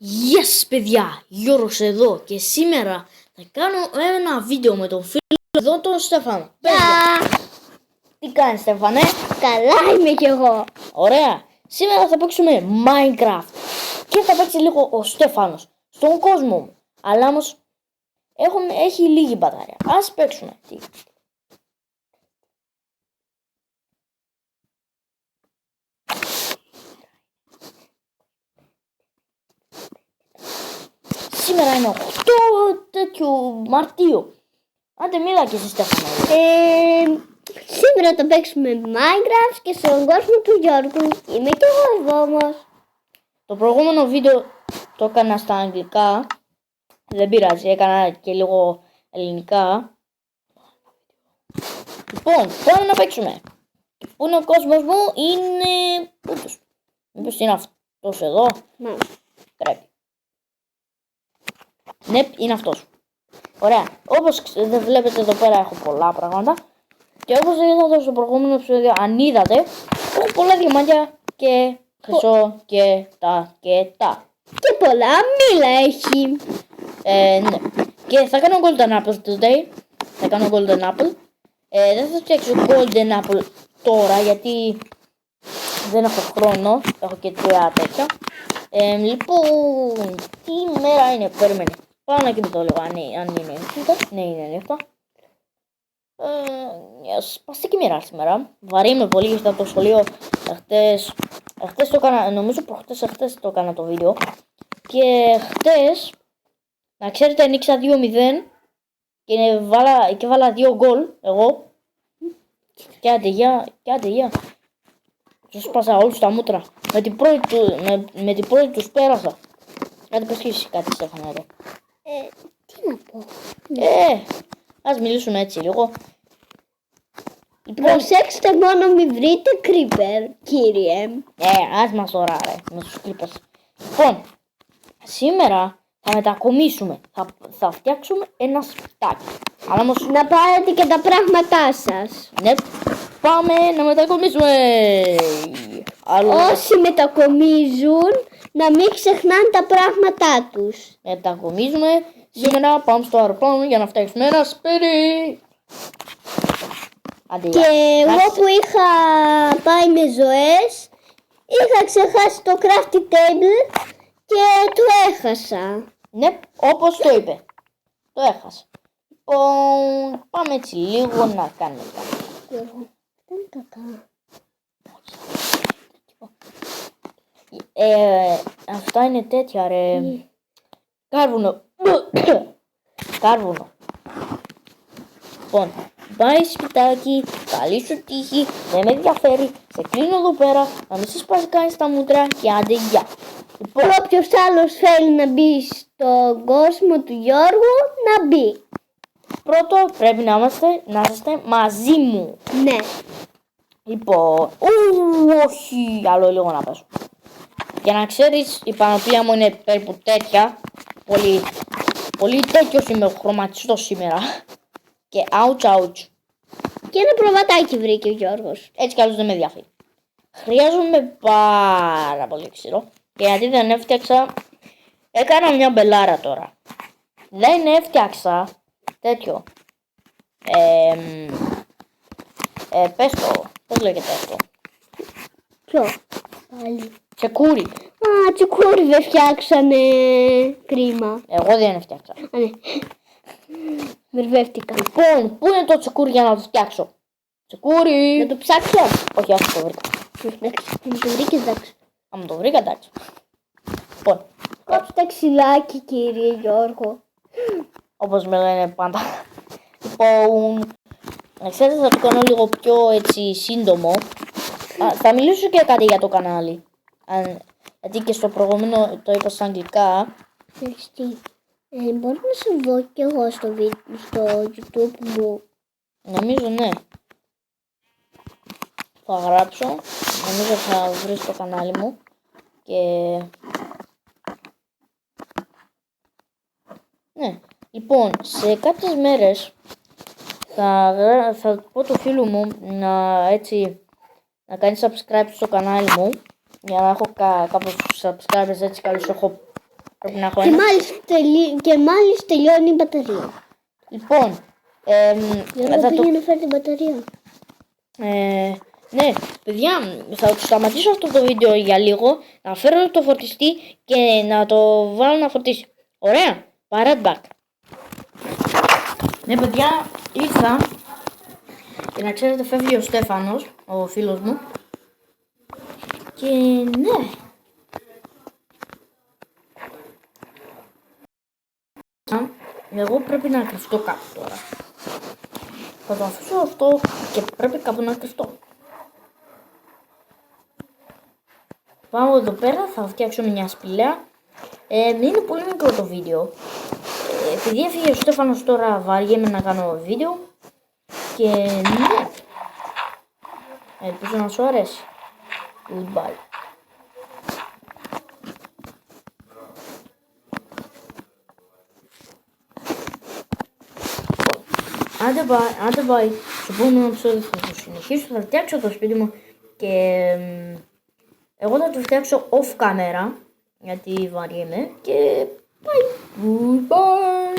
Yes παιδιά, Γιώργος εδώ και σήμερα θα κάνω ένα βίντεο με τον φίλο εδώ τον Στέφανο. Γεια! Τι κάνεις Στέφανε? Καλά είμαι κι εγώ. Ωραία, σήμερα θα παίξουμε Minecraft και θα παίξει λίγο ο Στέφανος στον κόσμο μου. Αλλά όμως έχει λίγη μπαταρία, ας παίξουμε. Σήμερα είναι 8 τέτοιου Μαρτίου. Άντε μίλα και εσύ Στέφανα. Σήμερα θα παίξουμε Minecraft και στον κόσμο του Γιώργου. Είμαι κι εγώ εδώ όμως. Το προηγούμενο βίντεο το έκανα στα αγγλικά. Δεν πειράζει, έκανα και λίγο ελληνικά. Λοιπόν, πάμε να παίξουμε. Πού είναι ο κόσμος μου? Είναι... Πούτος. Μήπως είναι αυτός εδώ? Ναι. Πρέπει. Ναι, είναι αυτός. Ωραία. Όπως δεν βλέπετε εδώ πέρα έχω πολλά πράγματα. Και όπως είδατε στο προηγούμενο επεισόδιο, αν είδατε, έχω πολλά διαμάντια και χρυσό και τα και τα. Και πολλά μήλα έχει. Ναι. Και θα κάνω golden apple today. Θα κάνω golden apple. Δεν θα φτιάξω golden apple τώρα γιατί δεν έχω χρόνο. Έχω και 3 τέτοια. Λοιπόν, τι μέρα είναι? Περίμενε. Πάω να κοιμηθώ λίγο αν είναι νύχτα. Ναι, είναι νύχτα. Σπαστική μέρα σήμερα. Βαρύ με πολύ γιατί από το σχολείο. Χτες το έκανα, νομίζω χτες το έκανα το βίντεο. Και χτες, να ξέρετε, ανοίξα 2-0 και βάλα 2 γκολ εγώ. Και άντε γεια. Τους σπάσα όλους τα μούτρα. Με την πρώτη τους πέρασα. Άντε πες και εσύ κάτι Στέφανα εδώ. Τι να πω. Ας μιλήσουμε έτσι λίγο. Προσέξτε μόνο μην βρείτε creeper, κύριε. Ας μας τώρα ρε, με τους creepers. Λοιπόν, σήμερα θα μετακομίσουμε. Θα φτιάξουμε ένα σπιτάκι. Αλλά όμως... Να πάρετε και τα πράγματά σας. Ναι, πάμε να μετακομίσουμε. Όσοι μετακομίζουν, να μην ξεχνάνε τα πράγματά τους. Μετακομίζουμε. Σήμερα πάμε στο αεροπλάνο για να φτιάξουμε ένα σπίτι. Και εγώ που είχα πάει με ζωές, είχα ξεχάσει το crafting table και το έχασα. Ναι, όπως το είπε. Το έχασα. Λοιπόν, πάμε έτσι λίγο να κάνουμε κάτι. Δεν είναι κακά. Αυτά είναι τέτοια ρε. Κάρβουνο. Κάρβουνο. Λοιπόν, πάει σπιτάκι, καλή σου τύχη, δεν με ενδιαφέρει, σε κλείνω εδώ πέρα, να μην σας πας κανείς στα μούτρα και άντε γεια. Λοιπόν, όποιος άλλος θέλει να μπει στον κόσμο του Γιώργου, να μπει. Πρώτο πρέπει να είστε μαζί μου. Ναι. Λοιπόν, όχι, άλλο λίγο να πέσω. Για να ξέρεις, η πανοπλία μου είναι περίπου τέτοια. Πολύ τέτοιος είμαι, χρωματιστός σήμερα. Και ouch. Και ένα προβατάκι βρήκε ο Γιώργος. Έτσι κι άλλως δεν με ενδιαφέρει. Χρειάζομαι πάρα πολύ ξύλο. Και γιατί δεν έφτιαξα, έκανα μια μπελάρα τώρα. Δεν έφτιαξα τέτοιο. Πες λέγεται αυτό. Ποιο? Πάλι. Τσεκούρι. Α, τσεκούρι δεν φτιάξανε. Κρίμα. Εγώ δεν έφτιαξα. Α, ναι. Μπερδεύτηκα. Λοιπόν, πού είναι το τσεκούρι για να το φτιάξω? Τσεκούρι. Να το ψάξω. Όχι, ας το βρήκα. Εντάξει, δεν το βρήκες, εντάξει. Αν το βρήκα, εντάξει. Λοιπόν, Κόψε τα ξυλάκι, κύριε Γιώργο. όπως με λένε πάντα. Λοιπόν, να ξέρετε θα το κάνω λίγο πιο έτσι σύντομο. Θα μιλήσω και κάτι για το κανάλι. Γιατί και στο προηγούμενο το είπα στα αγγλικά. Ευχαριστή. Μπορώ να σε δω κι εγώ στο YouTube μου. Νομίζω ναι. Θα γράψω. Νομίζω θα βρεις το κανάλι μου. Και... ναι. Λοιπόν, σε κάποιες μέρες θα πω του φίλου μου να κάνει subscribe στο κανάλι μου. Για να έχω κάποιους subscribers, έτσι καλώς έχω Πρέπει να έχω Και ένα. μάλιστα τελειώνει η μπαταρία. Λοιπόν, Γιώργο, θα πήγε να φέρει την μπαταρία. ναι, παιδιά, θα σταματήσω αυτό το βίντεο για λίγο, να φέρω το φορτιστή και να το βάλω να φορτίσει. Ωραία, right back. Ναι, παιδιά, ήρθα και να ξέρετε φεύγει ο Στέφανος, ο φίλος μου. Και ναι. Εγώ πρέπει να κρυφτώ κάπου τώρα. Θα το αφήσω αυτό και πρέπει κάπου να κρυφτώ. Πάω εδώ πέρα, θα φτιάξω μια σπηλαία. Είναι πολύ μικρό το βίντεο. Επειδή έφυγε ο Στέφανος τώρα βαριέμαι να κάνω βίντεο. Και ναι. Ελπίζω να σου αρέσει. Goodbye. Άντε bye. Στο επόμενο επεισόδιο θα το συνεχίσω, θα φτιάξω το σπίτι μου και εγώ θα το φτιάξω off camera γιατί βαριέμαι και bye. Goodbye.